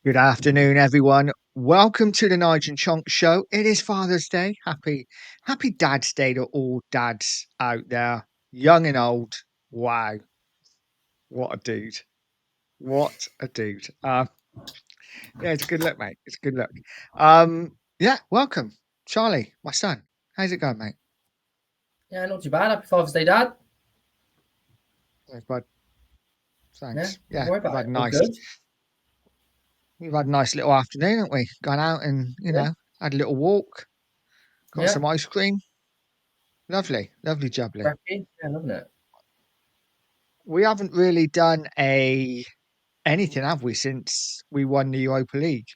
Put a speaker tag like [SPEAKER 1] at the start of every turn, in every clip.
[SPEAKER 1] Good afternoon, everyone. Welcome to the Nige And Chonk Show. It is Father's Day. Happy Dad's Day to all dads out there, young and old. Wow, what a dude! What a dude! Yeah, it's a good look, mate. It's a good look. Yeah, welcome, Charlie, my son. How's it going, mate?
[SPEAKER 2] Yeah, not too bad. Happy Father's Day, Dad.
[SPEAKER 1] Thanks, bud.
[SPEAKER 2] Yeah,
[SPEAKER 1] Thanks.
[SPEAKER 2] don't
[SPEAKER 1] Yeah,
[SPEAKER 2] worry
[SPEAKER 1] we've
[SPEAKER 2] about
[SPEAKER 1] had
[SPEAKER 2] it.
[SPEAKER 1] a
[SPEAKER 2] All
[SPEAKER 1] nice,
[SPEAKER 2] good.
[SPEAKER 1] we've had a nice little afternoon, haven't we? Gone out and
[SPEAKER 2] Yeah,
[SPEAKER 1] had a little walk, got
[SPEAKER 2] yeah.
[SPEAKER 1] some ice cream. Lovely, lovely jubbly.
[SPEAKER 2] Cracky. Yeah, loving it.
[SPEAKER 1] We haven't really done a anything, have we, since we won the Europa League?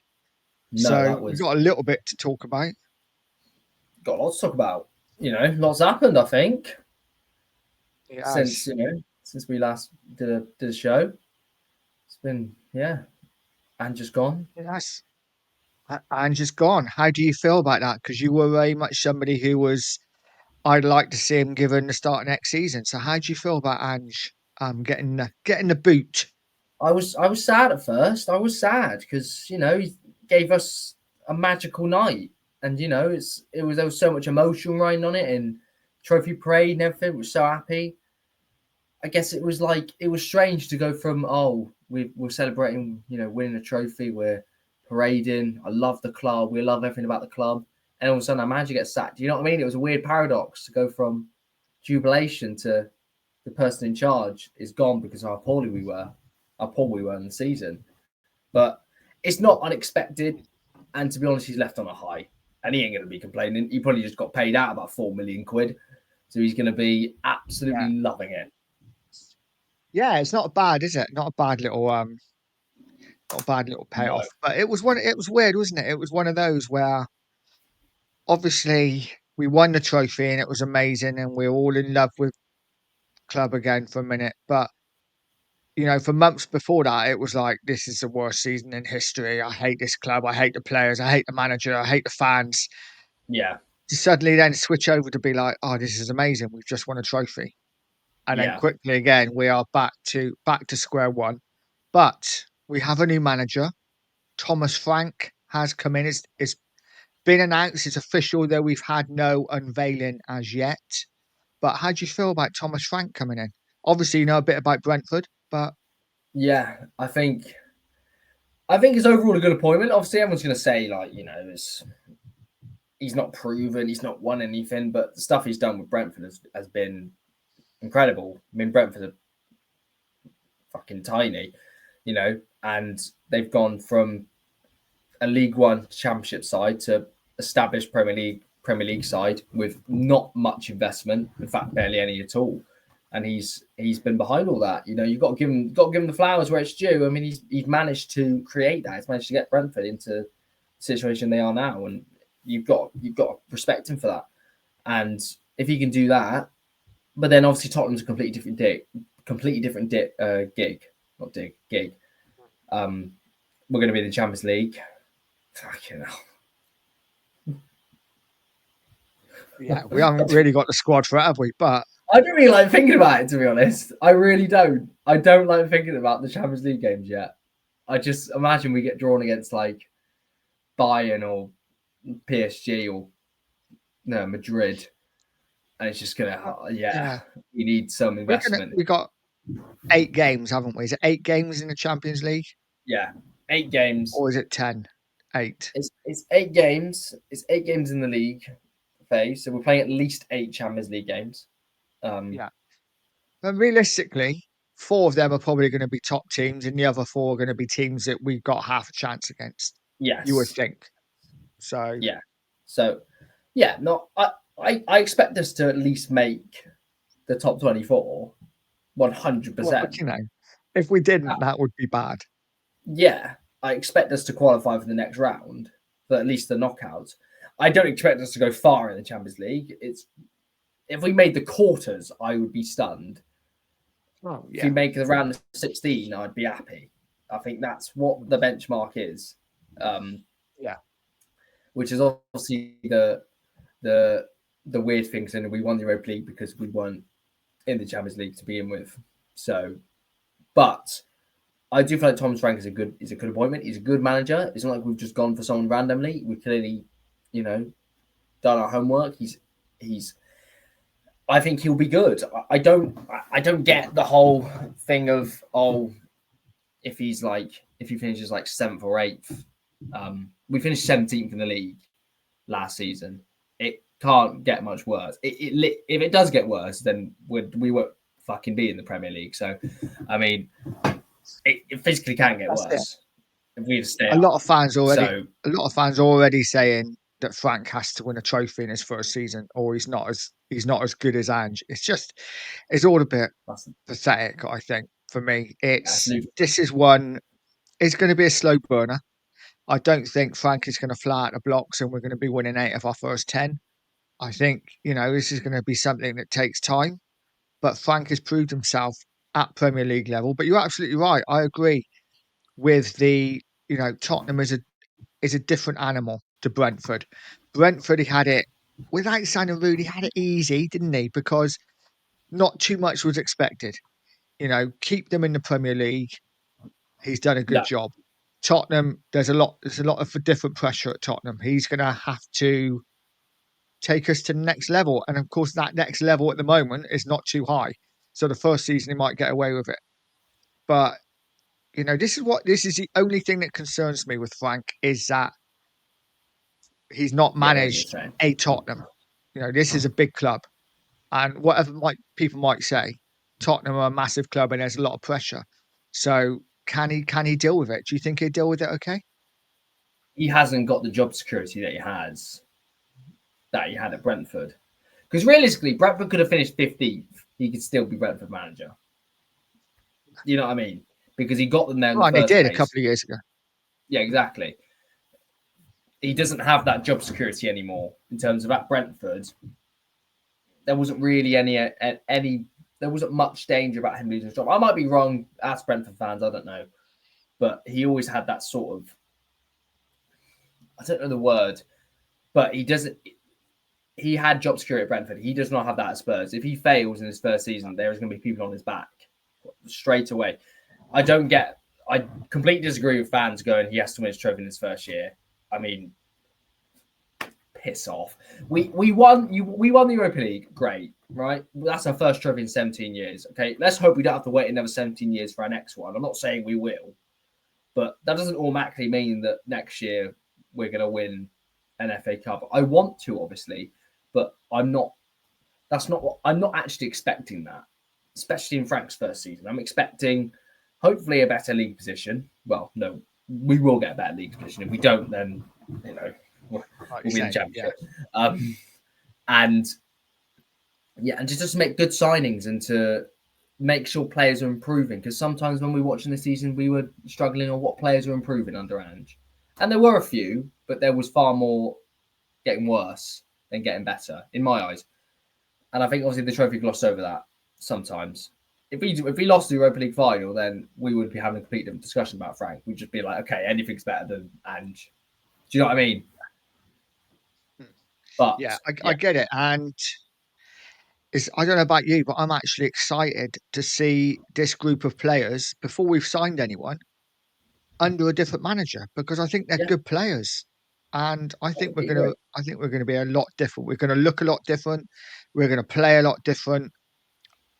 [SPEAKER 2] No,
[SPEAKER 1] So
[SPEAKER 2] that
[SPEAKER 1] we've
[SPEAKER 2] was
[SPEAKER 1] got a little bit to talk about.
[SPEAKER 2] got lots to talk about. Lots happened. I think
[SPEAKER 1] It has.
[SPEAKER 2] since we last did a show. It's been and just gone.
[SPEAKER 1] It has. And just gone. How do you feel about that? Because you were very much somebody who was, I'd like to see him given the start of next season. So how do you feel about Ange getting the boot?
[SPEAKER 2] I was sad at first. I was sad because he gave us a magical night, and there was so much emotion riding on it and trophy parade and everything. Was so happy. I guess it was strange to go from we're celebrating winning a trophy, we're parading. I love the club, we love everything about the club, and all of a sudden our manager gets sacked. You know what I mean? It was a weird paradox to go from jubilation to the person in charge is gone because of how poor we were in the season. But it's not unexpected, and to be honest, he's left on a high, and he ain't going to be complaining. He probably just got paid out about 4 million quid, so he's going to be
[SPEAKER 1] Yeah.
[SPEAKER 2] absolutely loving it.
[SPEAKER 1] Yeah, it's not bad, is it? Not a bad little
[SPEAKER 2] No.
[SPEAKER 1] payoff. But it was weird, wasn't it? It was one of those where obviously we won the trophy and it was amazing and we were all in love with the club again for a minute. But for months before that, it was like this is the worst season in history. I hate this club. I hate the players. I hate the manager. I hate the fans.
[SPEAKER 2] Yeah,
[SPEAKER 1] To suddenly then switch over to be like, oh, this is amazing. We've just won a trophy, and then
[SPEAKER 2] yeah,
[SPEAKER 1] quickly again we are back to square one. But we have a new manager. Thomas Frank has come in. It's been announced. It's official, though we've had no unveiling as yet. But how do you feel about Thomas Frank coming in? Obviously, you know a bit about Brentford, but
[SPEAKER 2] yeah. I think it's overall a good appointment. Obviously, everyone's going to say he's not proven, he's not won anything, but the stuff he's done with Brentford has been incredible. I mean, Brentford are fucking tiny, and they've gone from a League One Championship side to established Premier League side with not much investment. In fact, barely any at all. And he's been behind all that. You've got to give him the flowers where it's due. I mean, he's managed to create that. He's managed to get Brentford into the situation they are now, and you've got to respect him for that. And if he can do that, but then obviously Tottenham's a gig, not gig. We're going to be in the Champions League. Fucking hell.
[SPEAKER 1] yeah, we haven't really got the squad for it, have we? But
[SPEAKER 2] I don't really like thinking about it, to be honest. I really don't. I don't like thinking about the Champions League games yet. I just imagine we get drawn against like Bayern or PSG or no Madrid, and it's just gonna
[SPEAKER 1] yeah,
[SPEAKER 2] we need some investment.
[SPEAKER 1] we got 8 games, haven't we? Is it 8 games in the Champions League,
[SPEAKER 2] Yeah, 8 games.
[SPEAKER 1] or is it 10? 8.
[SPEAKER 2] It's 8 games. It's 8 games in the league phase, so we're playing at least 8 Champions League games. Um,
[SPEAKER 1] Yeah. But realistically, 4 of them are probably going to be top teams, and the other 4 are going to be teams that we've got half a chance against. You would
[SPEAKER 2] yes,
[SPEAKER 1] think. So,
[SPEAKER 2] yeah. So yeah, no, I expect us to at least make the top 24,
[SPEAKER 1] well,
[SPEAKER 2] 100%.
[SPEAKER 1] if we didn't, that would be bad.
[SPEAKER 2] Yeah, I expect us to qualify for the next round, for at least the knockouts. I don't expect us to go far in the Champions League. It's if we made the quarters, I would be stunned.
[SPEAKER 1] Oh,
[SPEAKER 2] If we
[SPEAKER 1] yeah.
[SPEAKER 2] make around the 16, I'd be happy. I think that's what the benchmark is, um,
[SPEAKER 1] Yeah.
[SPEAKER 2] which is obviously the the weird thing. And we won the Europa League because we weren't in the Champions League to begin with. So, but I do feel like Thomas Frank is a good appointment. He's a good manager. It's not like we've just gone for someone randomly. We clearly, done our homework. He's. I think he'll be good. I don't get the whole thing of if he finishes like 7th or 8th. We finished 17th in the league last season. It can't get much worse. If it does get worse, then we won't fucking be in the Premier League. So, I mean, it physically can get
[SPEAKER 1] That's it.
[SPEAKER 2] worse if we stay
[SPEAKER 1] A
[SPEAKER 2] up.
[SPEAKER 1] lot of fans already,
[SPEAKER 2] So
[SPEAKER 1] a lot of fans already saying that Frank has to win a trophy in his first season, or he's not as good as Ange. It's all a bit
[SPEAKER 2] that's
[SPEAKER 1] pathetic. I think for me, it's
[SPEAKER 2] absolutely.
[SPEAKER 1] this is one. It's going to be a slow burner. I don't think Frank is going to fly out the blocks and we're going to be winning 8 of our first 10. I think this is going to be something that takes time. But Frank has proved himself at Premier League level. But you're absolutely right. I agree with Tottenham is a different animal to Brentford. Brentford, he had it without sounding rude. He had it easy, didn't he? Because not too much was expected. Keep them in the Premier League. He's done a good
[SPEAKER 2] No,
[SPEAKER 1] job. Tottenham, there's a lot of different pressure at Tottenham. He's going to have to take us to the next level, and of course, that next level at the moment is not too high. So the first season he might get away with it, but this is the only thing that concerns me with Frank is that he's not
[SPEAKER 2] yeah, what you're
[SPEAKER 1] managed
[SPEAKER 2] saying.
[SPEAKER 1] a Tottenham. This is a big club, and whatever people might say, Tottenham are a massive club, and there's a lot of pressure. So can he deal with it? Do you think he'll deal with it? Okay.
[SPEAKER 2] He hasn't got the job security that he had at Brentford. Because realistically, Brentford could have finished 15th. He could still be Brentford manager. You know what I mean? Because he got them there in
[SPEAKER 1] Well,
[SPEAKER 2] the
[SPEAKER 1] and they
[SPEAKER 2] first
[SPEAKER 1] did a
[SPEAKER 2] place.
[SPEAKER 1] couple of years ago.
[SPEAKER 2] Yeah, exactly. He doesn't have that job security anymore in terms of at Brentford. There wasn't really any there wasn't much danger about him losing his job. I might be wrong. Ask Brentford fans. I don't know, but he always had that sort of, I don't know the word, but he doesn't. He had job security at Brentford. He does not have that at Spurs. If he fails in his first season, there is going to be people on his back straight away. I completely disagree with fans going, he has to win his trophy in his first year. I mean, piss off. We won the Europa League. Great, right? That's our first trophy in 17 years. Okay, let's hope we don't have to wait another 17 years for our next one. I'm not saying we will, but that doesn't automatically mean that next year we're going to win an FA Cup. I want to, obviously, but I'm not. That's not what I'm not actually expecting that, especially in Frank's first season. I'm expecting hopefully a better league position. Well, no, we will get a better league position. If we don't, then we'll
[SPEAKER 1] Like
[SPEAKER 2] be
[SPEAKER 1] you
[SPEAKER 2] in the
[SPEAKER 1] say, yeah.
[SPEAKER 2] championship. And yeah, and just make good signings and to make sure players are improving. Because sometimes when we were watching the season, we were struggling on what players are improving under Ange. And there were a few, but there was far more getting worse than getting better, in my eyes. And I think obviously the trophy glossed over that sometimes. If we lost the Europa League final, then we would be having a complete different discussion about Frank. We'd just be like, okay, anything's better than Ange. Do you know what I mean?
[SPEAKER 1] Yeah,
[SPEAKER 2] But
[SPEAKER 1] I
[SPEAKER 2] yeah,
[SPEAKER 1] get it. And I don't know about you, but I'm actually excited to see this group of players before we've signed anyone under a different manager because I think they're
[SPEAKER 2] yeah,
[SPEAKER 1] good players. And I
[SPEAKER 2] I
[SPEAKER 1] think we're
[SPEAKER 2] completely
[SPEAKER 1] gonna
[SPEAKER 2] agree.
[SPEAKER 1] I think we're gonna be a lot different. We're gonna look a lot different. We're gonna play a lot different.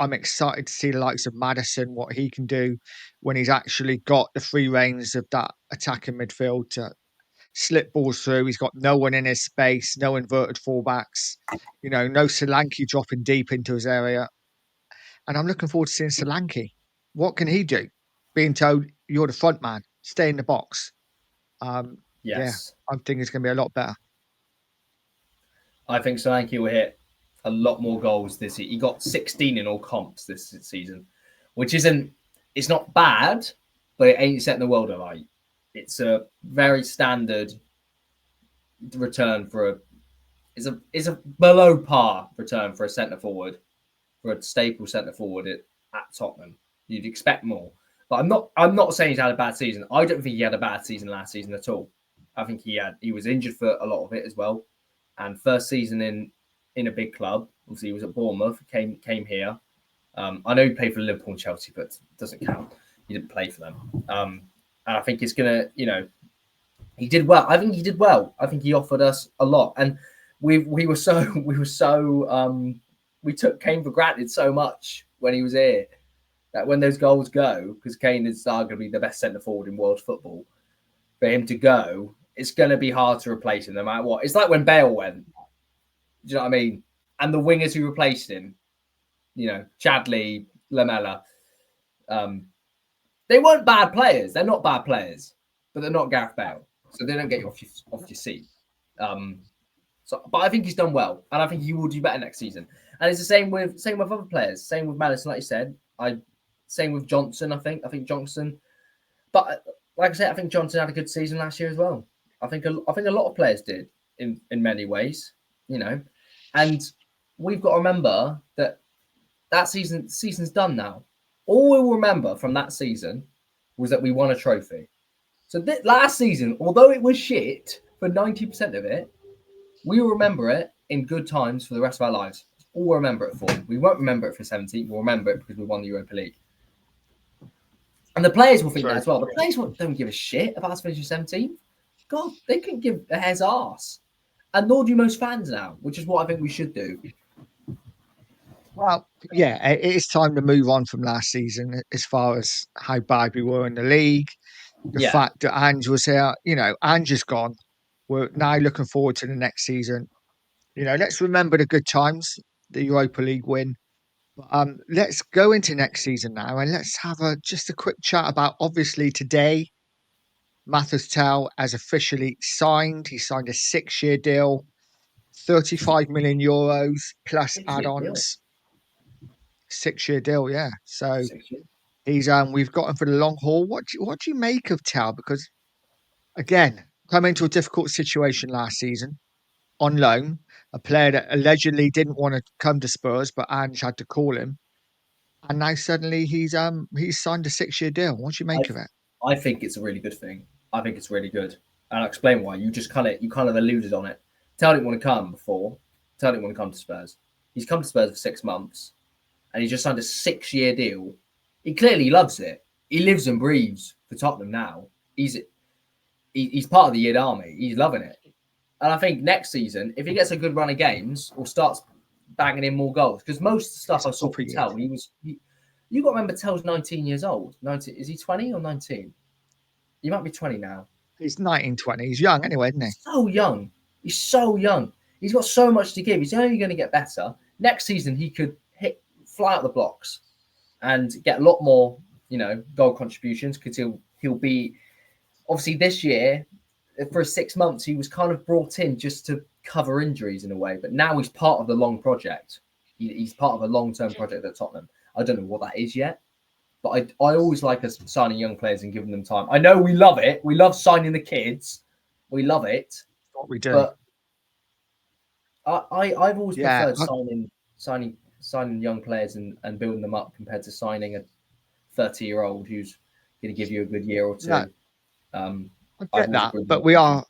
[SPEAKER 1] I'm excited to see the likes of Madison, what he can do when he's actually got the free reins of that attacking midfield to slip balls through. He's got no one in his space, no inverted fullbacks, no Solanke dropping deep into his area. And I'm looking forward to seeing Solanke. What can he do? Being told you're the front man, stay in the box. Yeah,
[SPEAKER 2] Yes,
[SPEAKER 1] I think it's going to be a lot better.
[SPEAKER 2] I think Solanke will hit a lot more goals this year. He got 16 in all comps this season, which it's not bad, but it ain't setting the world alight. It's a very standard return for it's a below par return for a centre forward, for a staple centre forward at Tottenham. You'd expect more. But I'm not saying he's had a bad season. I don't think he had a bad season last season at all. I think he was injured for a lot of it as well. And first season in a big club, obviously he was at Bournemouth, came here. I know he played for Liverpool and Chelsea, but it doesn't count. He didn't play for them. And I think it's gonna, he did well. I think he did well. I think he offered us a lot, and we were so we took Kane for granted so much when he was here that when those goals go, because Kane is arguably the best centre forward in world football, for him to go, it's going to be hard to replace him no matter what. It's like when Bale went. Do you know what I mean? And the wingers who replaced him, Chadley, Lamella, they weren't bad players. They're not bad players, but they're not Gareth Bale, so they don't get you off your seat. But I think he's done well, and I think he will do better next season. And it's the same with other players. Same with Madison, like you said. Same with Johnson. I think Johnson. But like I said, I think Johnson had a good season last year as well. I think a lot of players did in many ways, And we've got to remember that season's done now. All we'll remember from that season was that we won a trophy. So last season, although it was shit for 90% of it, we will remember it in good times for the rest of our lives. That's all we'll remember it for. We won't remember it for 17. We'll remember it because we won the Europa League. And the players will think that as well. The players don't give a shit about us finishing 17th. God, they couldn't give a hair's ass. And nor do most fans now, which is what I think we should do.
[SPEAKER 1] Well, yeah, it is time to move on from last season as far as how bad we were in the league. The fact that Ange was here, Ange is gone. We're now looking forward to the next season. Let's remember the good times, the Europa League win. Let's go into next season now, and let's have just a quick chat about, obviously, today Mathis Tel has officially signed. He signed a 6-year deal, 35 million euros plus add-ons. 6-year deal, yeah. So he's we've got him for the long haul. What do you make of Tel? Because again, come into a difficult situation last season on loan, a player that allegedly didn't want to come to Spurs, but Ange had to call him. And now suddenly he's signed a 6-year deal. What do you make of it?
[SPEAKER 2] I think it's a really good thing. I think it's really good. And I'll explain why. You kind of alluded on it. Tel didn't want to come before. Tel didn't want to come to Spurs. He's come to Spurs for 6 months, and he just signed a 6-year deal. He clearly loves it. He lives and breathes for Tottenham now. He's part of the Yid Army. He's loving it. And I think next season, if he gets a good run of games or starts banging in more goals, because most of the stuff I saw from Tel, you got to remember Tel's 19 years old. 19, is he 20 or 19? He might be 20 now.
[SPEAKER 1] He's 19, 20. He's young anyway, isn't he?
[SPEAKER 2] So young. He's so young. He's got so much to give. He's only going to get better. Next season, he could fly out the blocks and get a lot more, goal contributions, because he'll be, obviously this year, for 6 months, he was kind of brought in just to cover injuries in a way. But now he's part of the long project. He's part of a long-term project at Tottenham. I don't know what that is yet, but I always like us signing young players and giving them time. I know we love it. We love signing the kids. We love it.
[SPEAKER 1] What we do.
[SPEAKER 2] But I've always preferred signing young players and building them up compared to signing a 30-year-old who's going to give you a good year or two.
[SPEAKER 1] No, I get that, but we are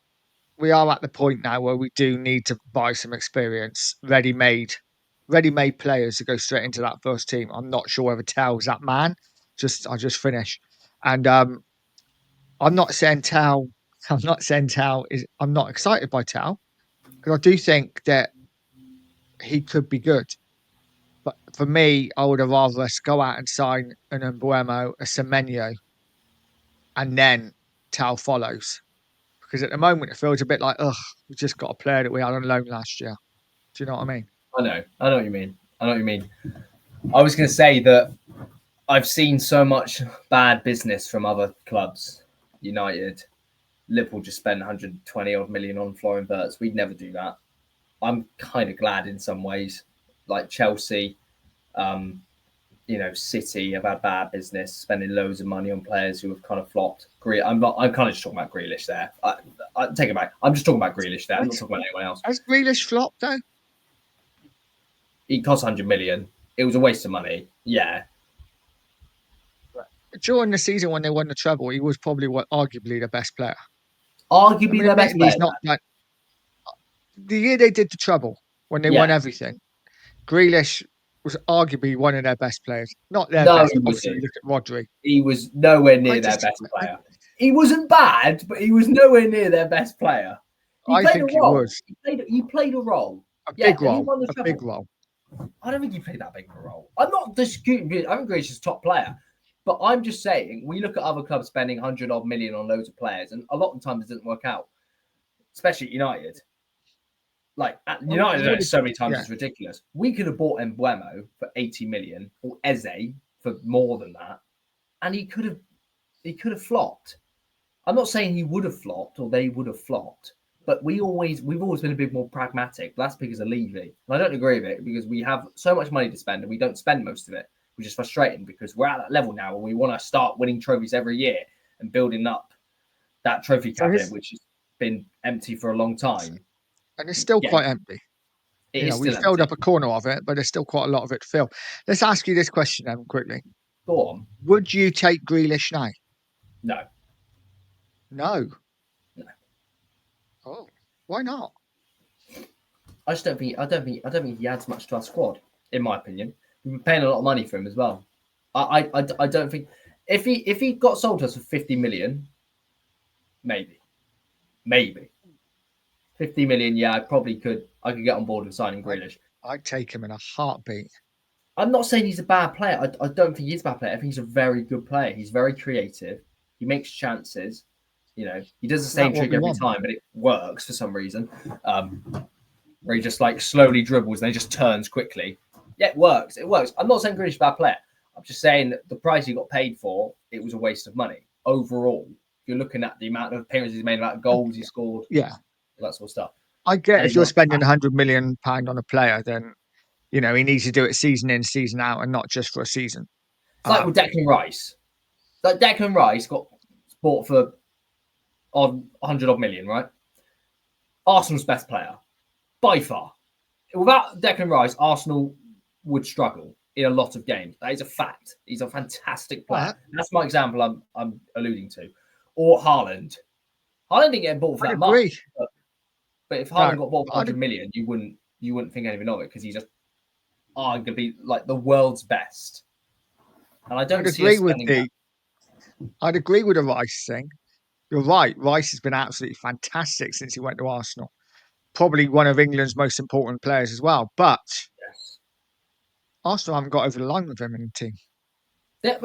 [SPEAKER 1] at the point now where we do need to buy some experience, ready-made players to go straight into that first team. I'm not sure whether Tel's that man. I'll just finish. And I'm not saying Tel is. I'm not excited by Tel, because I do think that he could be good. But for me, I would have rather us go out and sign an Embuemo, a Semenyo, and then Tel follows. Because at the moment, it feels a bit like, we just got a player that we had on loan last year. Do you know what I mean?
[SPEAKER 2] I know what you mean. I was going to say that I've seen so much bad business from other clubs. United, Liverpool just spent 120 odd million on Florian Wirtz. We'd never do that. I'm kind of glad in some ways. Like Chelsea, City have had bad business, spending loads of money on players who have kind of flopped. I'm kind of just talking about Grealish there. I take it back. I'm just talking about Grealish there. I'm not talking about anyone else.
[SPEAKER 1] Has Grealish flopped though?
[SPEAKER 2] He cost 100 million. It was a waste of money. Yeah.
[SPEAKER 1] During the season when they won the treble, he was probably arguably the best player.
[SPEAKER 2] Arguably the best player.
[SPEAKER 1] He's not like the year they did the treble when they won everything. Grealish was arguably one of their best players. Not their
[SPEAKER 2] No,
[SPEAKER 1] best.
[SPEAKER 2] he
[SPEAKER 1] Obviously, you
[SPEAKER 2] wasn't.
[SPEAKER 1] look at Rodri.
[SPEAKER 2] He was nowhere
[SPEAKER 1] I
[SPEAKER 2] near their
[SPEAKER 1] just,
[SPEAKER 2] best player. He wasn't bad, but he was nowhere near their best player. He
[SPEAKER 1] I
[SPEAKER 2] played a
[SPEAKER 1] think he
[SPEAKER 2] role.
[SPEAKER 1] was
[SPEAKER 2] He played a role.
[SPEAKER 1] a
[SPEAKER 2] Yeah,
[SPEAKER 1] big
[SPEAKER 2] and he
[SPEAKER 1] role,
[SPEAKER 2] won the
[SPEAKER 1] a
[SPEAKER 2] treble.
[SPEAKER 1] big role.
[SPEAKER 2] I don't think he played that big of a role. I'm not disputing. I think Grealish is top player, but I'm just saying we look at other clubs spending 100 odd million on loads of players, and a lot of the times it doesn't work out. Especially at United. Like at United, so many times it's ridiculous. We could have bought Embuemo for 80 million or Eze for more than that, and he could have flopped. I'm not saying he would have flopped or they would have flopped, but we've always been a bit more pragmatic. That's because of Levy. And I don't agree with it because we have so much money to spend and we don't spend most of it, which is frustrating because we're at that level now where we want to start winning trophies every year and building up that trophy cabinet, which has been empty for a long time.
[SPEAKER 1] And it's still quite empty. We filled up a corner of it, but there's still quite a lot of it to fill. Let's ask you this question then quickly.
[SPEAKER 2] Go on.
[SPEAKER 1] Would you take Grealish now?
[SPEAKER 2] No.
[SPEAKER 1] No.
[SPEAKER 2] No.
[SPEAKER 1] Oh, why not?
[SPEAKER 2] I don't think he adds much to our squad, in my opinion. We've been paying a lot of money for him as well. I don't think if he got sold to us for 50 million, maybe 50 million. Yeah, I could get on board with signing Grealish.
[SPEAKER 1] I'd take him in a heartbeat.
[SPEAKER 2] I'm not saying he's a bad player. I don't think he's a bad player. I think he's a very good player. He's very creative. He makes chances. He does the same trick every time, but it works for some reason. Where he just like slowly dribbles and he just turns quickly. Yeah, it works. It works. I'm not saying Grealish is a bad player. I'm just saying that the price he got paid for, it was a waste of money. Overall, if you're looking at the amount of appearances he made, the amount of goals he scored, that sort of stuff.
[SPEAKER 1] I get if you're spending £100 million on a player, then he needs to do it season in, season out, and not just for a season.
[SPEAKER 2] It's like with Declan Rice. Like Declan Rice got bought for 100 odd million, right? Arsenal's best player. By far. Without Declan Rice, Arsenal would struggle in a lot of games. That is a fact. He's a fantastic player. That's my example I'm alluding to. Or Haaland. Haaland didn't get bought for that much. But if Haaland got bought for 100 million, you wouldn't think anything of it because he's just going to be like the world's best. And I don't see us spending that.
[SPEAKER 1] I'd agree with the Rice thing. You're right. Rice has been absolutely fantastic since he went to Arsenal. Probably one of England's most important players as well. But Arsenal haven't got over the line with him in the team.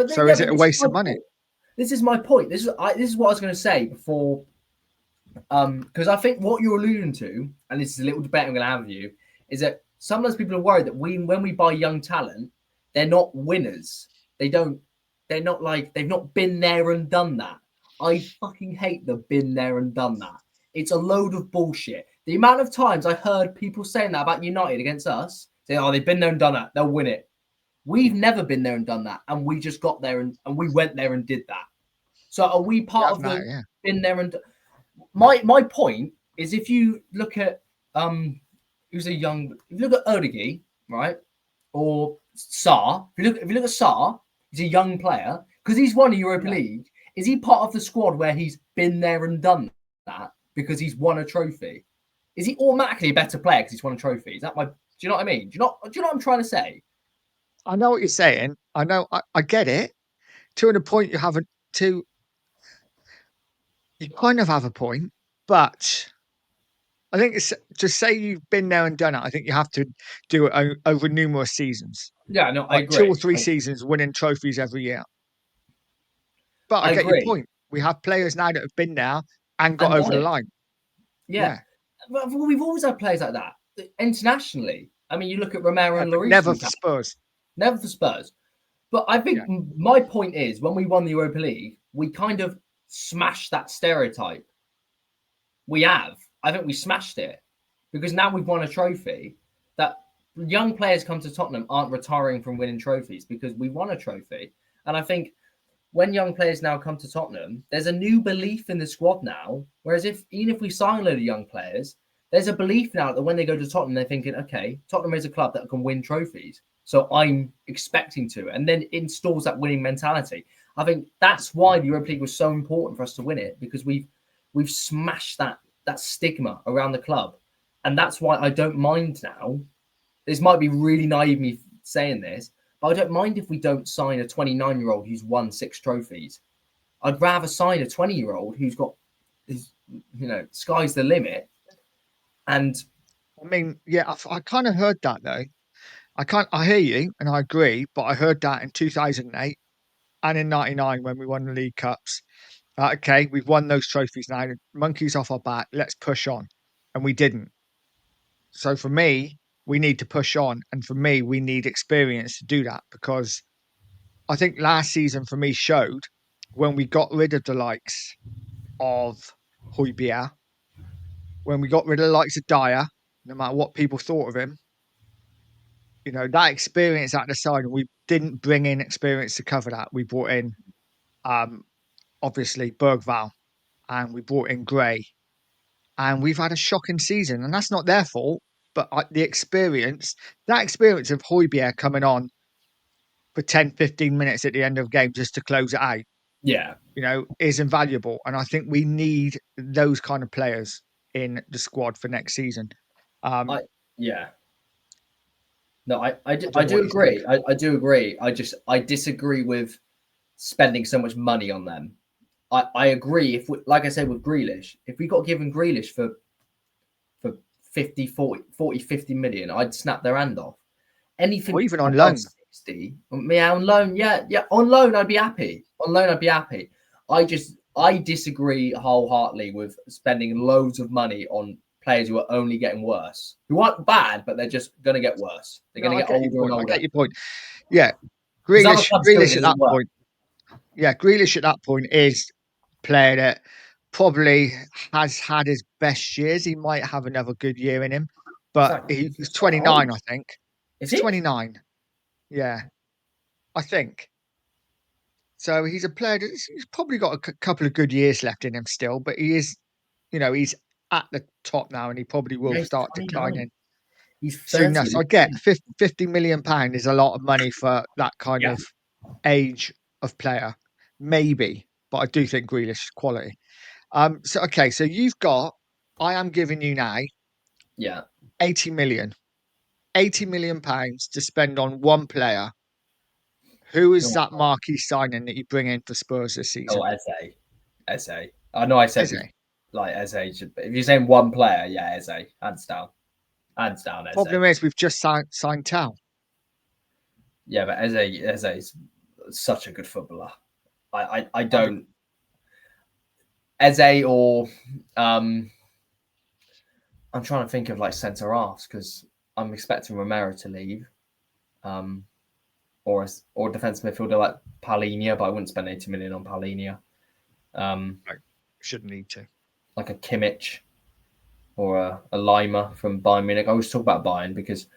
[SPEAKER 1] So is it a waste of money?
[SPEAKER 2] This is my point. This is what I was going to say before. Because I think what you're alluding to, and this is a little debate I'm going to have with you, is that sometimes people are worried that when we buy young talent, they're not winners. They've not been there and done that. I fucking hate the been there and done that. It's a load of bullshit. The amount of times I heard people saying that about United against us, saying, "Oh, they've been there and done that. They'll win it." We've never been there and done that, and we just got there and we went there and did that. So are we part of the been there and? My point is, if you look at if you look at Odegaard, right, or Sarr. If you look at Sarr, he's a young player because he's won a Europa League. Is he part of the squad where he's been there and done that because he's won a trophy? Is he automatically a better player because he's won a trophy? Is that my? Do you know what I mean? Do you know what I'm trying to say?
[SPEAKER 1] I know what you're saying. I know. I get it. To the point, you kind of have a point, but I think it's to say you've been there and done it. I think you have to do it over numerous seasons.
[SPEAKER 2] Yeah, no, I agree.
[SPEAKER 1] 2 or 3 seasons, winning trophies every year. But I get your point. We have players now that have been there and got over the line.
[SPEAKER 2] Yeah. But we've always had players like that internationally. I mean, you look at Romero and Lloris.
[SPEAKER 1] Never for Spurs.
[SPEAKER 2] Never for Spurs. But I think my point is, when we won the Europa League, we kind of smashed that stereotype. We have. I think we smashed it because now we've won a trophy. That young players come to Tottenham aren't retiring from winning trophies because we won a trophy. And I think when young players now come to Tottenham, there's a new belief in the squad now. Whereas even if we sign a load of young players, there's a belief now that when they go to Tottenham, they're thinking, okay, Tottenham is a club that can win trophies. So I'm expecting to. And then installs that winning mentality. I think that's why the Europa League was so important for us to win it, because we've smashed that stigma around the club. And that's why I don't mind now. This might be really naive me saying this, but I don't mind if we don't sign a 29-year-old who's won 6 trophies. I'd rather sign a 20-year-old who's got his, sky's the limit. And
[SPEAKER 1] I mean, yeah, I kind of heard that though. I hear you and I agree, but I heard that in 2008 and in 99 when we won the League Cups. Okay, we've won those trophies now. Monkeys off our back. Let's push on. And we didn't. So for me, we need to push on. And for me, we need experience to do that because I think last season for me showed when we got rid of the likes of Højbjerg, when we got rid of the likes of Dyer, no matter what people thought of him, that experience at the side, and we didn't bring in experience to cover that. We brought in, obviously, Bergval, and we brought in Gray, and we've had a shocking season, and that's not their fault. But that experience of Højbjerg coming on for 10, 15 minutes at the end of the game just to close it out,
[SPEAKER 2] yeah,
[SPEAKER 1] is invaluable. And I think we need those kind of players in the squad for next season.
[SPEAKER 2] Yeah. No, I
[SPEAKER 1] don't know
[SPEAKER 2] do
[SPEAKER 1] what you think.
[SPEAKER 2] agree. I do agree. I disagree with spending so much money on them. I agree. If we, like I said with Grealish, if we got given Grealish for 50 million, I'd snap their hand off. Anything
[SPEAKER 1] Or even on loan.
[SPEAKER 2] 60, on loan, yeah, on loan I'd be happy. On loan I'd be happy. I disagree wholeheartedly with spending loads of money on players who are only getting worse, who aren't bad, but they're just going to get worse. They're going to get older and older.
[SPEAKER 1] I get your point. Yeah, Grealish at that
[SPEAKER 2] well.
[SPEAKER 1] point. Yeah, Grealish at that point is a player that probably has had his best years. He might have another good year in him, but he's 29, I think.
[SPEAKER 2] Is he
[SPEAKER 1] 29? Yeah, I think. So he's a player he's probably got a couple of good years left in him still, but he is, he's at the top now, and he probably will start declining.
[SPEAKER 2] He's
[SPEAKER 1] soon enough. So I get £50 million is a lot of money for that kind of age of player, maybe, but I do think Grealish is quality. So you've got, I am giving you now, 80 million pounds to spend on one player. Who is that marquee signing that you bring in for Spurs this season?
[SPEAKER 2] Eze. I know I said like Eze, but if you're saying one player, Eze, hands down. Eze.
[SPEAKER 1] Problem is, we've just signed Tal.
[SPEAKER 2] Yeah, but Eze is such a good footballer. I don't. Eze or I'm trying to think of like centre halves because I'm expecting Romero to leave, or defensive midfielder like Palhinha, but I wouldn't spend 80 million on Palhinha.
[SPEAKER 1] Shouldn't need to.
[SPEAKER 2] Like a Kimmich or a Lima from Bayern Munich. I always talk about Bayern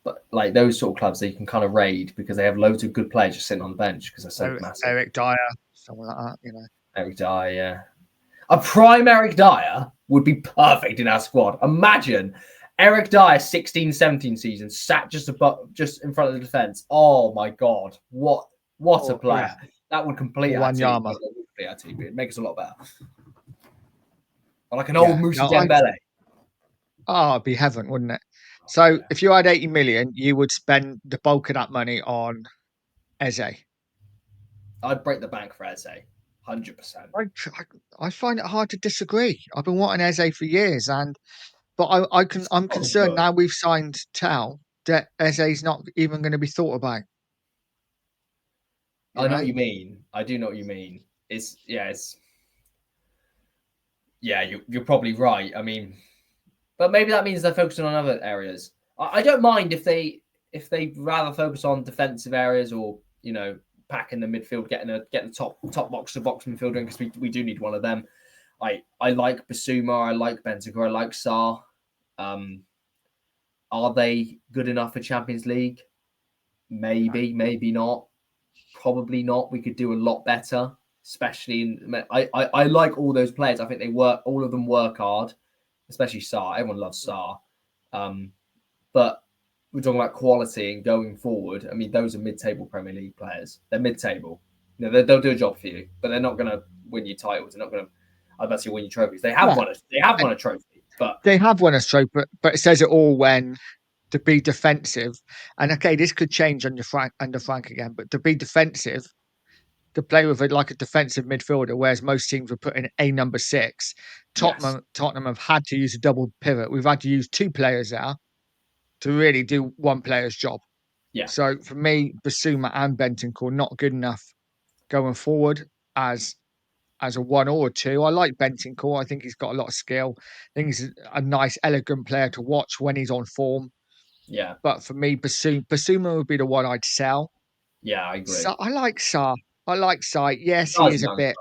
[SPEAKER 2] but like those sort of clubs that you can kind of raid because they have loads of good players just sitting on the bench because they're so massive.
[SPEAKER 1] Eric Dyer, someone like that,
[SPEAKER 2] Eric Dyer, yeah. A prime Eric Dyer would be perfect in our squad. Imagine Eric Dyer 16-17 season sat just in front of the defence. Oh my god, what a player! Yeah. That would complete our team. It'd make us a lot better. Or like an old Moussa Dembele.
[SPEAKER 1] Oh, it'd be heaven, wouldn't it? So if you had 80 million, you would spend the bulk of that money on Eze.
[SPEAKER 2] I'd break the bank for Eze, 100%.
[SPEAKER 1] I find it hard to disagree. I've been wanting Eze for years, but I'm concerned now we've signed Tal that Eze's not even going to be thought about.
[SPEAKER 2] I know what you mean. I do know what you mean. You're probably right. I mean, but maybe that means they're focusing on other areas. I don't mind if they rather focus on defensive areas or packing the midfield, getting the top box to box midfielder in because we do need one of them. I like Basuma, I like Bentancur, I like Sarr. Are they good enough for Champions League? Maybe not. Probably not. We could do a lot better, especially in. I like all those players. I think all of them work hard, especially Sarr. Everyone loves Sarr. But we're talking about quality and going forward. I mean, those are mid-table Premier League players. They're mid-table. They'll do a job for you, but they're not going to win you titles. They're not going to. I bet you win you trophies. They have won a trophy, but
[SPEAKER 1] they have won a trophy. But it says it all when to be defensive. And okay, this could change under Frank again, but to be defensive, to play with it like a defensive midfielder, whereas most teams would put in a number 6.
[SPEAKER 2] Yes.
[SPEAKER 1] Tottenham have had to use a double pivot. We've had to use 2 players there to really do one player's job.
[SPEAKER 2] Yeah.
[SPEAKER 1] So for me, Basuma and Bentancur not good enough going forward as a 1 or a 2. I like Bentancur. I think he's got a lot of skill. I think he's a nice, elegant player to watch when he's on form.
[SPEAKER 2] Yeah.
[SPEAKER 1] But for me, Basuma would be the one I'd sell.
[SPEAKER 2] Yeah, I agree.
[SPEAKER 1] So I like Sarr. I like Sarr. Yes, he
[SPEAKER 2] Sar's
[SPEAKER 1] is a
[SPEAKER 2] young as
[SPEAKER 1] bit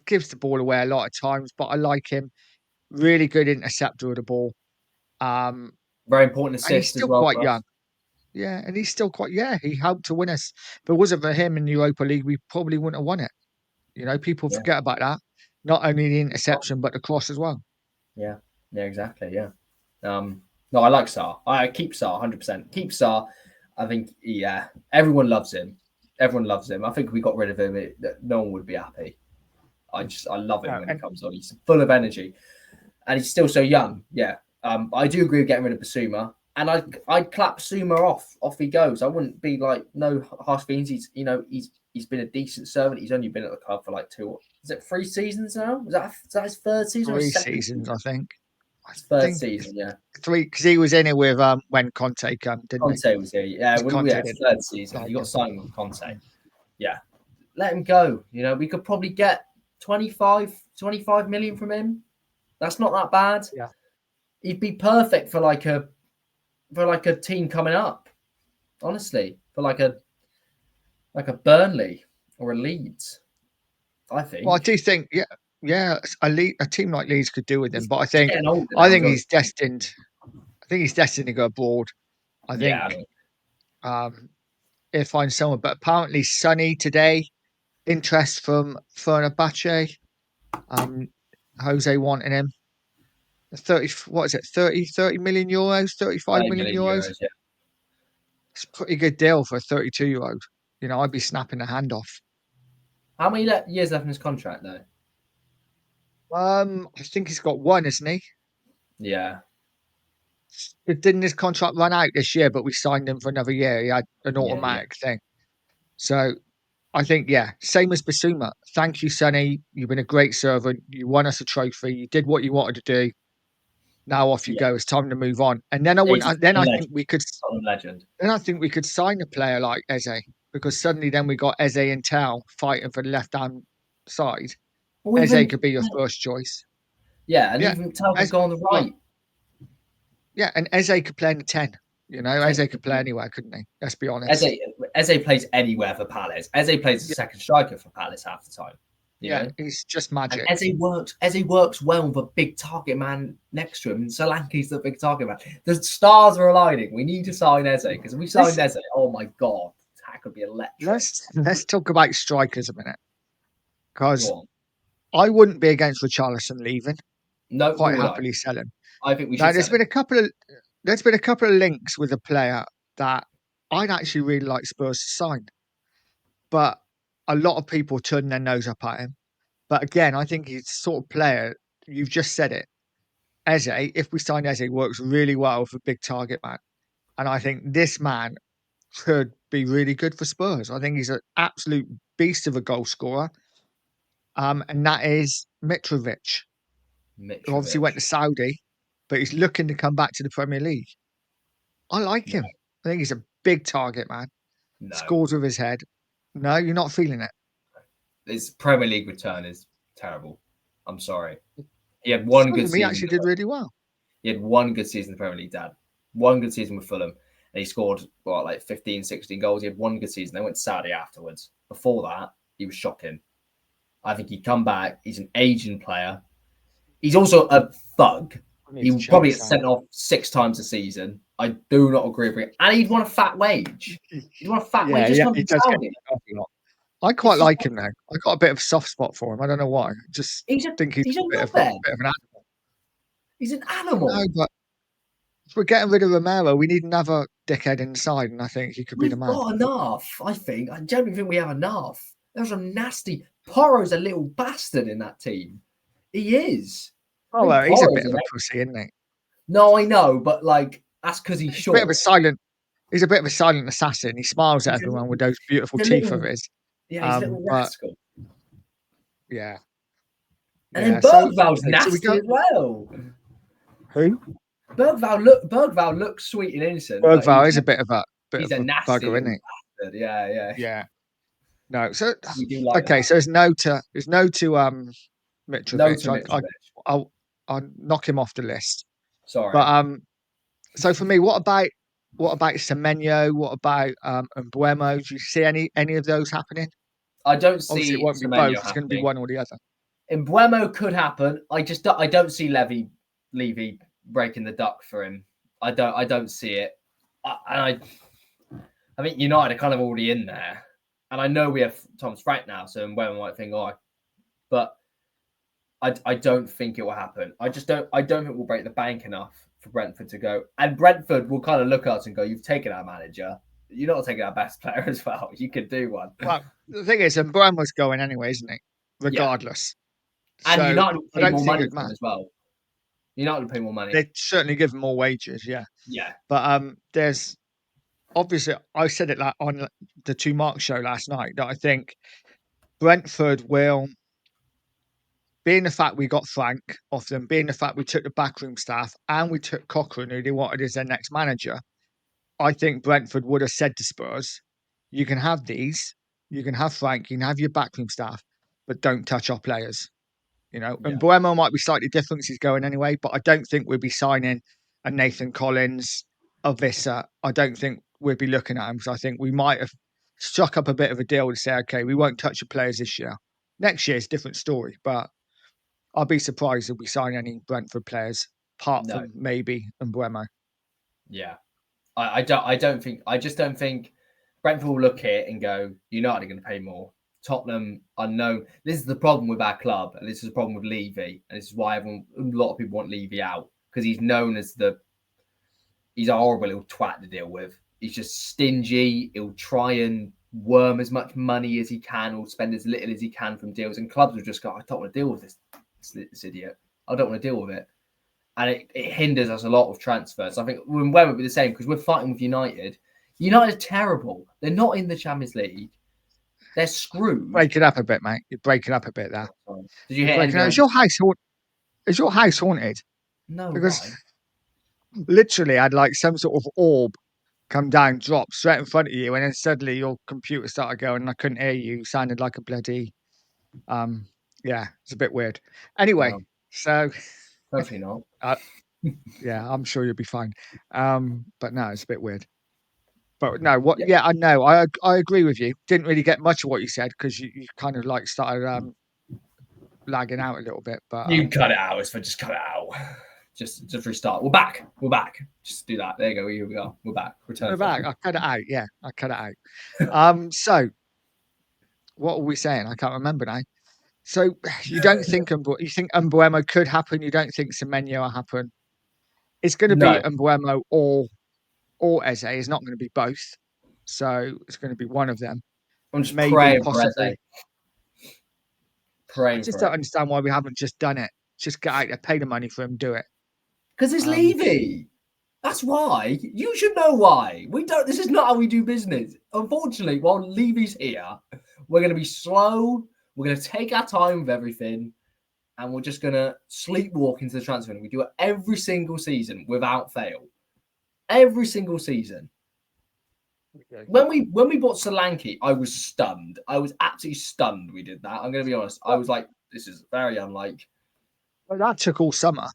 [SPEAKER 1] gives the ball away a lot of times, but I like him. Really good interceptor of the ball. Um,
[SPEAKER 2] Very important
[SPEAKER 1] and he's
[SPEAKER 2] assist as
[SPEAKER 1] still
[SPEAKER 2] well
[SPEAKER 1] quite
[SPEAKER 2] for us.
[SPEAKER 1] young. Yeah, and he's still quite he helped to win us. If it wasn't for him in the Europa League, we probably wouldn't have won it. You know, people
[SPEAKER 2] Yeah.
[SPEAKER 1] forget about that. Not only the interception, but the cross as well.
[SPEAKER 2] Yeah. Yeah, exactly. Yeah. No, I like Sarr. I keep Sarr 100%. Keep Sarr. I think, yeah, everyone loves him. Everyone loves him. I think if we got rid of him, no one would be happy. I love him
[SPEAKER 1] No,
[SPEAKER 2] when he
[SPEAKER 1] and
[SPEAKER 2] comes on. He's full of energy, and he's still so young. Yeah, I do agree with getting rid of Basuma, and I'd clap Basuma off. Off he goes. I wouldn't be like no harsh feelings. He's been a decent servant. He's only been at the club for like 3 seasons now? Is that his third season or
[SPEAKER 1] 3
[SPEAKER 2] his second
[SPEAKER 1] seasons, I
[SPEAKER 2] season?
[SPEAKER 1] think. I
[SPEAKER 2] His third
[SPEAKER 1] think
[SPEAKER 2] season, yeah.
[SPEAKER 1] 3 because he was in it with when Conte came, didn't he?
[SPEAKER 2] Conte was here. Yeah,
[SPEAKER 1] Because Conte
[SPEAKER 2] yeah,
[SPEAKER 1] didn't
[SPEAKER 2] third season.
[SPEAKER 1] like
[SPEAKER 2] He got
[SPEAKER 1] him.
[SPEAKER 2] signed with Conte. Yeah. Let him go. We could probably get 25 million from him. That's not that bad.
[SPEAKER 1] Yeah.
[SPEAKER 2] He'd be perfect for like a team coming up. Honestly, for like a Burnley or a Leeds, I think.
[SPEAKER 1] Well, I do think, a team like Leeds could do with him, but
[SPEAKER 2] He's getting older
[SPEAKER 1] I
[SPEAKER 2] now as
[SPEAKER 1] think
[SPEAKER 2] well.
[SPEAKER 1] he's destined. I think he's destined to go abroad. I
[SPEAKER 2] Yeah,
[SPEAKER 1] think he'll find someone. But apparently, Sonny today interest from Fenerbahce. Jose wanting him. 30, what is it? 30 million euros, 35
[SPEAKER 2] 30
[SPEAKER 1] million
[SPEAKER 2] million
[SPEAKER 1] euros.
[SPEAKER 2] euros. Yeah.
[SPEAKER 1] It's a pretty good deal for a 32-year-old. You know, I'd be snapping the hand off.
[SPEAKER 2] How many years left in his contract though?
[SPEAKER 1] I think he's got 1, isn't he?
[SPEAKER 2] Yeah.
[SPEAKER 1] Didn't his contract run out this year, but we signed him for another year? He had an
[SPEAKER 2] Yeah.
[SPEAKER 1] automatic thing. So I think, same as Basuma. Thank you, Sonny. You've been a great servant. You won us a trophy. You did what you wanted to do. Now off you
[SPEAKER 2] Yeah.
[SPEAKER 1] go. It's time to move on. And then
[SPEAKER 2] He's a
[SPEAKER 1] Then I
[SPEAKER 2] legend.
[SPEAKER 1] think we could.
[SPEAKER 2] Legend.
[SPEAKER 1] Then I think we could sign a player like Eze, because suddenly then we got Eze and Tao fighting for the left hand side.
[SPEAKER 2] Or
[SPEAKER 1] Eze
[SPEAKER 2] even
[SPEAKER 1] could be your first choice.
[SPEAKER 2] yeah, and
[SPEAKER 1] Yeah,
[SPEAKER 2] even Tal could
[SPEAKER 1] Eze,
[SPEAKER 2] go on the
[SPEAKER 1] well,
[SPEAKER 2] right.
[SPEAKER 1] yeah, and Eze could play in the 10. You know, Eze could play anywhere, couldn't he? Let's be honest.
[SPEAKER 2] Eze plays anywhere for Palace. Eze plays as a second striker for Palace half the time. You know?
[SPEAKER 1] He's just magic.
[SPEAKER 2] And Eze works well with a big target man next to him. And Solanke's the big target man. The stars are aligning. We need to sign Eze because if we signed Eze, oh my god, that could be electric.
[SPEAKER 1] Let's talk about strikers a minute, because I wouldn't be against Richarlison leaving.
[SPEAKER 2] No,
[SPEAKER 1] Quite happily sell him.
[SPEAKER 2] I think we should.
[SPEAKER 1] Now, there's been a couple of links with a player that I'd actually really like Spurs to sign, but a lot of people turn their nose up at him. But again, I think he's the sort of player, you've just said it. Eze, if we sign Eze, works really well for big target man. And I think this man could be really good for Spurs. I think he's an absolute beast of a goal scorer. And that is Mitrovic. Who obviously went to Saudi, but he's looking to come back to the Premier League. I like him. I think he's a big target man.
[SPEAKER 2] No.
[SPEAKER 1] Scores with his head. No, you're not feeling it.
[SPEAKER 2] His Premier League return is terrible. I'm sorry. He had one good season.
[SPEAKER 1] He actually did really well.
[SPEAKER 2] He had one good season in the Premier League, Dad. One good season with Fulham. And he scored, 15, 16 goals. He had one good season. They went to Saudi afterwards. Before that, he was shocking. I think he'd come back. He's an aging player. He's also a thug. He would probably get sent off 6 times a season. I do not agree with it. And he'd want a fat wage. He'd want a fat wage.
[SPEAKER 1] Yeah, he does get a lot. I quite like him now. I got a bit of a soft spot for him. I don't know why. Think he's a bit of an animal.
[SPEAKER 2] He's an animal.
[SPEAKER 1] No, but if we're getting rid of Romero, we need another dickhead inside, and I think he could be the man.
[SPEAKER 2] We've got enough, I think. I don't think we have enough. There's a nasty... Porro's a little bastard in that team. He is.
[SPEAKER 1] Oh, well, he's a bit of a pussy, isn't he?
[SPEAKER 2] No, I know, but That's because he's
[SPEAKER 1] He's a bit of a
[SPEAKER 2] short.
[SPEAKER 1] silent. He's a bit of a silent assassin. He smiles at
[SPEAKER 2] He's a
[SPEAKER 1] everyone with
[SPEAKER 2] little,
[SPEAKER 1] those beautiful
[SPEAKER 2] he's a
[SPEAKER 1] teeth of
[SPEAKER 2] little
[SPEAKER 1] his.
[SPEAKER 2] yeah, he's a little
[SPEAKER 1] But
[SPEAKER 2] rascal.
[SPEAKER 1] yeah,
[SPEAKER 2] And then
[SPEAKER 1] yeah. So
[SPEAKER 2] Bergval's
[SPEAKER 1] okay, so we
[SPEAKER 2] nasty
[SPEAKER 1] got
[SPEAKER 2] as well.
[SPEAKER 1] who?
[SPEAKER 2] Bergval looks sweet and innocent, but
[SPEAKER 1] Bergvall is a bit
[SPEAKER 2] he's
[SPEAKER 1] of
[SPEAKER 2] a
[SPEAKER 1] a
[SPEAKER 2] nasty
[SPEAKER 1] bugger, isn't
[SPEAKER 2] little
[SPEAKER 1] he?
[SPEAKER 2] bastard. Yeah, yeah.
[SPEAKER 1] Yeah. No. So
[SPEAKER 2] We do like
[SPEAKER 1] okay.
[SPEAKER 2] that.
[SPEAKER 1] So there's no to
[SPEAKER 2] No
[SPEAKER 1] Mitrovic.
[SPEAKER 2] to
[SPEAKER 1] I
[SPEAKER 2] Mitrovic.
[SPEAKER 1] I'll knock him off the list. But
[SPEAKER 2] Sorry.
[SPEAKER 1] so for me, what about Semenyo? What about Mbuemo? Do you see any of those happening?
[SPEAKER 2] I don't
[SPEAKER 1] Obviously, it
[SPEAKER 2] see
[SPEAKER 1] won't be both.
[SPEAKER 2] Semenyo
[SPEAKER 1] It's going to be
[SPEAKER 2] happening.
[SPEAKER 1] one or the other.
[SPEAKER 2] Embuemo could happen. I don't see Levy breaking the duck for him. I don't see it. I think United are kind of already in there, and I know we have Thomas Frank now, so Embuemo might think, but I don't think it will happen. I don't think we'll break the bank enough for Brentford to go, and Brentford will kind of look at us and go, "You've taken our manager. You're not taking our best player as well. You could do one."
[SPEAKER 1] Well, the thing is, Mbuemo's going anyway, isn't he?
[SPEAKER 2] Yeah,
[SPEAKER 1] Regardless.
[SPEAKER 2] and
[SPEAKER 1] So
[SPEAKER 2] United will
[SPEAKER 1] I
[SPEAKER 2] pay
[SPEAKER 1] don't
[SPEAKER 2] more
[SPEAKER 1] think
[SPEAKER 2] money
[SPEAKER 1] it
[SPEAKER 2] for him
[SPEAKER 1] matters.
[SPEAKER 2] as well. United will pay more money.
[SPEAKER 1] They certainly give him more wages, yeah.
[SPEAKER 2] Yeah,
[SPEAKER 1] But there's obviously I said it like on the Two Mark show last night that I think Brentford will, being the fact we got Frank off them, being the fact we took the backroom staff and we took Cochrane, who they wanted as their next manager, I think Brentford would have said to Spurs, you can have these, you can have Frank, you can have your backroom staff, but don't touch our players. And
[SPEAKER 2] yeah,
[SPEAKER 1] Buemo might be slightly different 'cause he's going anyway, but I don't think we'll be signing a Nathan Collins, a Visser. I don't think we'll be looking at him because I think we might have struck up a bit of a deal to say, okay, we won't touch the players this year. Next year is a different story, but I'll be surprised if we sign any Brentford players apart
[SPEAKER 2] no,
[SPEAKER 1] from maybe Mbuemo.
[SPEAKER 2] yeah. I just don't think Brentford will look at it and go, United are going to pay more. Tottenham are no. This is the problem with our club, and this is the problem with Levy, and this is why a lot of people want Levy out because he's known as he's a horrible little twat to deal with. He's just stingy. He'll try and worm as much money as he can, or spend as little as he can from deals, and clubs will just go, I don't want to deal with this idiot. I don't want to deal with it. And it hinders us a lot of transfers. I think when we'll be the same because we're fighting with United. United are terrible. They're not in the Champions League. They're screwed.
[SPEAKER 1] Break it up a bit, mate. You're breaking up a bit there.
[SPEAKER 2] Did you
[SPEAKER 1] You're
[SPEAKER 2] hear
[SPEAKER 1] breaking
[SPEAKER 2] anything
[SPEAKER 1] up.
[SPEAKER 2] I just said?
[SPEAKER 1] Is your house haunted?
[SPEAKER 2] No,
[SPEAKER 1] Because
[SPEAKER 2] why?
[SPEAKER 1] literally I had like some sort of orb come down, drop straight in front of you, and then suddenly your computer started going and I couldn't hear you. You sounded like a bloody yeah, it's a bit weird. Anyway,
[SPEAKER 2] No,
[SPEAKER 1] so
[SPEAKER 2] hopefully not.
[SPEAKER 1] uh, yeah, I'm sure you'll be fine. But no, it's a bit weird. But no, what?
[SPEAKER 2] Yeah,
[SPEAKER 1] Yeah, I know. I agree with you. Didn't really get much of what you said because you kind of like started lagging out a little bit. But
[SPEAKER 2] you can cut it out. It's for just cut it out. Just restart. We're back. We're back. Just do that. There you go. Here we go. We're back. Return
[SPEAKER 1] we're
[SPEAKER 2] to
[SPEAKER 1] back.
[SPEAKER 2] form.
[SPEAKER 1] I cut it out. Yeah, I cut it out. So what were we saying? I can't remember now. So you don't think you think Mbuemo could happen? You don't think Semenyo will happen? It's going to be
[SPEAKER 2] No,
[SPEAKER 1] Mbuemo or Eze. It's not going to be both. So it's going to be one of them.
[SPEAKER 2] I'm just
[SPEAKER 1] Maybe,
[SPEAKER 2] praying for
[SPEAKER 1] possibly.
[SPEAKER 2] Eze.
[SPEAKER 1] I
[SPEAKER 2] Praying
[SPEAKER 1] just
[SPEAKER 2] for
[SPEAKER 1] don't
[SPEAKER 2] it.
[SPEAKER 1] understand why we haven't just done it. Just get out there, pay the money for him, do it.
[SPEAKER 2] Because it's
[SPEAKER 1] Um,
[SPEAKER 2] Levy. That's why. You should know why. We don't. This is not how we do business. Unfortunately, while Levy's here, we're going to be slow. We're going to take our time with everything, and we're just going to sleepwalk into the transfer. And we do it every single season without fail. Every single season.
[SPEAKER 1] okay.
[SPEAKER 2] When we bought Solanke, I was stunned. I was absolutely stunned. We did that. I'm going to be honest. I was like, this is very unlike.
[SPEAKER 1] Well, that took all summer,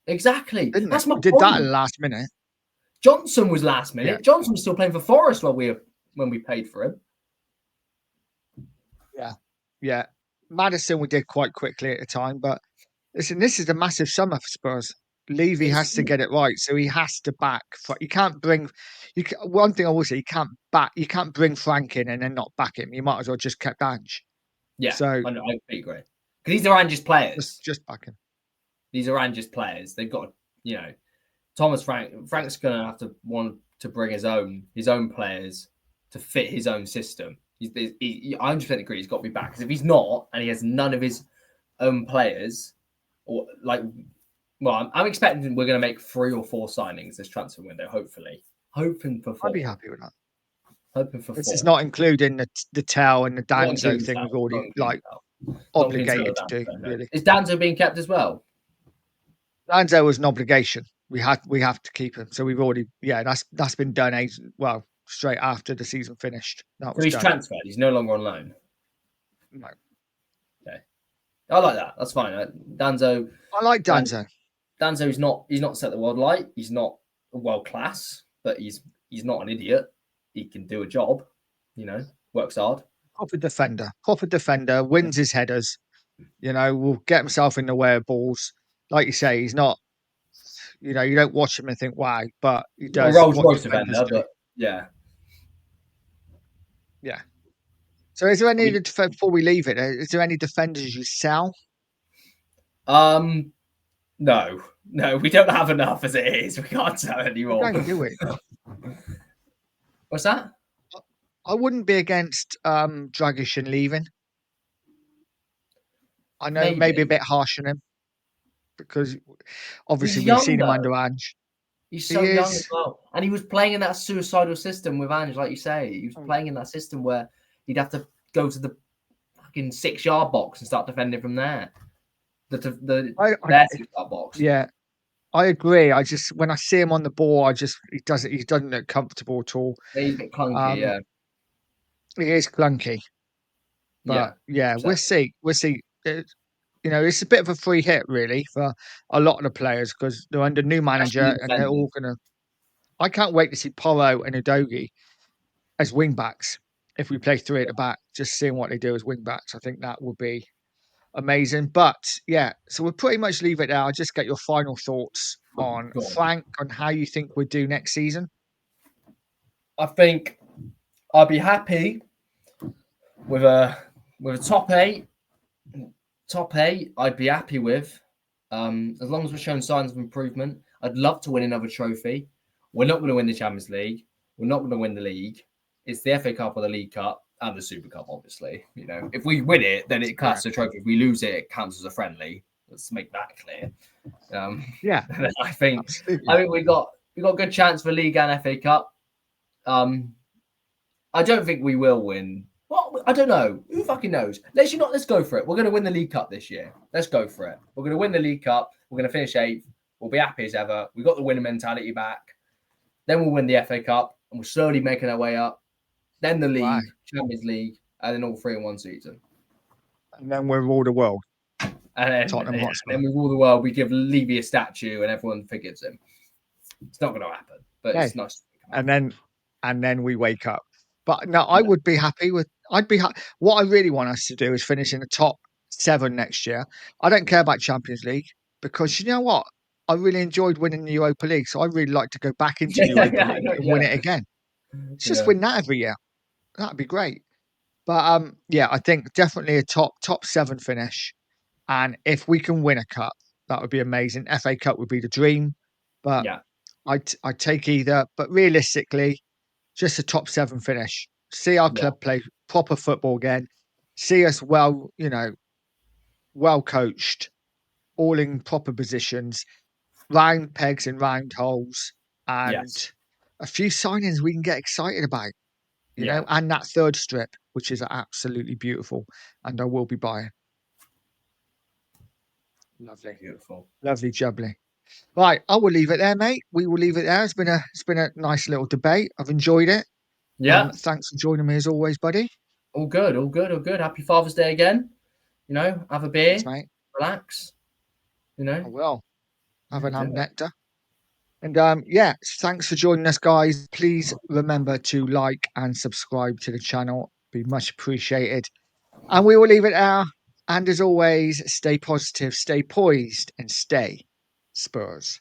[SPEAKER 2] Exactly.
[SPEAKER 1] didn't it?
[SPEAKER 2] That's my
[SPEAKER 1] We did that at
[SPEAKER 2] point.
[SPEAKER 1] the last minute.
[SPEAKER 2] Johnson was last
[SPEAKER 1] Yeah,
[SPEAKER 2] minute. Johnson was still playing for Forest when we paid for him.
[SPEAKER 1] yeah, yeah. Madison we did quite quickly at the time, but listen, this is a massive summer for Spurs. Levy
[SPEAKER 2] It's
[SPEAKER 1] has to get it right, so he has to back. You can't bring. One thing I will say, you can't back. You can't bring Frank in and then not back him. You might as well just kept Ange.
[SPEAKER 2] yeah,
[SPEAKER 1] So
[SPEAKER 2] I know, I agree. Because these are Ange's players.
[SPEAKER 1] just back him.
[SPEAKER 2] These are Ange's players. They've got, Thomas Frank. Frank's gonna have to want to bring his own players to fit his own system. I 100% agree. He's got to be back because if he's not and he has none of his own players, or like Well, I'm expecting we're going to make 3 or 4 signings this transfer window. Hoping for
[SPEAKER 1] I'd be
[SPEAKER 2] 4.
[SPEAKER 1] happy with that.
[SPEAKER 2] Hoping for
[SPEAKER 1] This is
[SPEAKER 2] 4.
[SPEAKER 1] not including the Tell and the
[SPEAKER 2] Not
[SPEAKER 1] Danzo
[SPEAKER 2] including
[SPEAKER 1] thing
[SPEAKER 2] Sal.
[SPEAKER 1] we've already
[SPEAKER 2] Not including
[SPEAKER 1] like
[SPEAKER 2] Sal. Not including Sal or
[SPEAKER 1] obligated to do,
[SPEAKER 2] Danzo. No.
[SPEAKER 1] really.
[SPEAKER 2] Is Danzo being kept as well?
[SPEAKER 1] Danzo was an obligation. We have to keep him. So we've already that's been done straight after the season finished. That
[SPEAKER 2] So
[SPEAKER 1] was
[SPEAKER 2] he's
[SPEAKER 1] done.
[SPEAKER 2] transferred. He's no longer on loan.
[SPEAKER 1] No.
[SPEAKER 2] Okay, I like that. That's fine. Danzo.
[SPEAKER 1] I like Danzo.
[SPEAKER 2] Danzo is not. He's not set the world light. He's not world class, but he's not an idiot. He can do a job. Works hard.
[SPEAKER 1] Proper defender, wins his headers, will get himself in the way of balls. Like you say, he's not, you don't watch him and think, wow, but he
[SPEAKER 2] Not a
[SPEAKER 1] does
[SPEAKER 2] Rolls
[SPEAKER 1] what
[SPEAKER 2] Royce
[SPEAKER 1] defenders
[SPEAKER 2] defender,
[SPEAKER 1] do.
[SPEAKER 2] but yeah.
[SPEAKER 1] Yeah. So is there any, before we leave it, is there any defenders you sell?
[SPEAKER 2] No, we don't have enough as it is. We can't sell
[SPEAKER 1] We
[SPEAKER 2] anymore.
[SPEAKER 1] don't do it.
[SPEAKER 2] What's that?
[SPEAKER 1] I wouldn't be against Dragic leaving. I know maybe a bit harsh on him because obviously
[SPEAKER 2] He's
[SPEAKER 1] we've
[SPEAKER 2] young
[SPEAKER 1] seen him
[SPEAKER 2] though.
[SPEAKER 1] under Ange.
[SPEAKER 2] He's
[SPEAKER 1] He
[SPEAKER 2] so young as
[SPEAKER 1] is.
[SPEAKER 2] well. And he was playing in that suicidal system with Ange, like you say. He was playing in that system where he'd have to go to the fucking 6-yard box and start defending from there. Their 6-yard box.
[SPEAKER 1] Yeah, I agree. When I see him on the ball, he doesn't look comfortable at all.
[SPEAKER 2] He's a bit clunky, yeah.
[SPEAKER 1] He is clunky. But yeah, we'll see. We'll see. It's a bit of a free hit, really, for a lot of the players because they're under new manager and they're all gonna. I can't wait to see Porro and Udogie as wing backs. If we play 3 at the back, just seeing what they do as wing backs, I think that will be amazing. But yeah, so we'll pretty much leave it there. I'll just get your final thoughts on Frank, on how you think we'll do next season.
[SPEAKER 2] I think I'd be happy with a top 8. Top 8, I'd be happy with. As long as we're showing signs of improvement. I'd love to win another trophy. We're not going to win the Champions League. We're not going to win the league. It's the FA Cup or the League Cup and the Super Cup, obviously. If we win it, then it counts as a trophy. If we lose it, it counts as a friendly. Let's make that clear. I think we got a good chance for League and FA Cup. I don't think we will win. Well, I don't know. Who fucking knows? Let's go for it. We're going to win the League Cup this year. Let's go for it. We're going to win the League Cup. We're going to finish 8th. We'll be happy as ever. We got the winner mentality back. Then we'll win the FA Cup, and we're slowly making our way up. Then the league, Champions League, and then all 3 in one season.
[SPEAKER 1] And then we'll rule the world.
[SPEAKER 2] And then,
[SPEAKER 1] Tottenham Hotspur.
[SPEAKER 2] Then we rule the world. We give Levy a statue, and everyone forgives him. It's not going to happen, but it's nice.
[SPEAKER 1] And then we wake up. But no, I would be happy with. What I really want us to do is finish in the top 7 next year. I don't care about Champions League because you know what? I really enjoyed winning the Europa League, so I'd really like to go back into Europa League and win it again. Just win that every year. That'd be great. But I think definitely a top 7 finish. And if we can win a cup, that would be amazing. FA Cup would be the dream. But I'd take either. But realistically, just a top 7 finish. See our club play proper football again. See us well coached, all in proper positions, round pegs and round holes, and a few signings we can get excited about. And that 3rd strip, which is absolutely beautiful, and I will be buying. Lovely,
[SPEAKER 2] beautiful,
[SPEAKER 1] lovely, jubbly. Right, I will leave it there, mate. We will leave it there. It's been a nice little debate. I've enjoyed it.
[SPEAKER 2] Yeah.
[SPEAKER 1] Thanks for joining me as always, buddy.
[SPEAKER 2] All good. Happy Father's Day again. Have a beer,
[SPEAKER 1] Thanks, mate.
[SPEAKER 2] Relax.
[SPEAKER 1] I will. Have an nectar. And thanks for joining us, guys. Please remember to like and subscribe to the channel. Be much appreciated. And we will leave it there. And as always, stay positive, stay poised, and stay Spurs.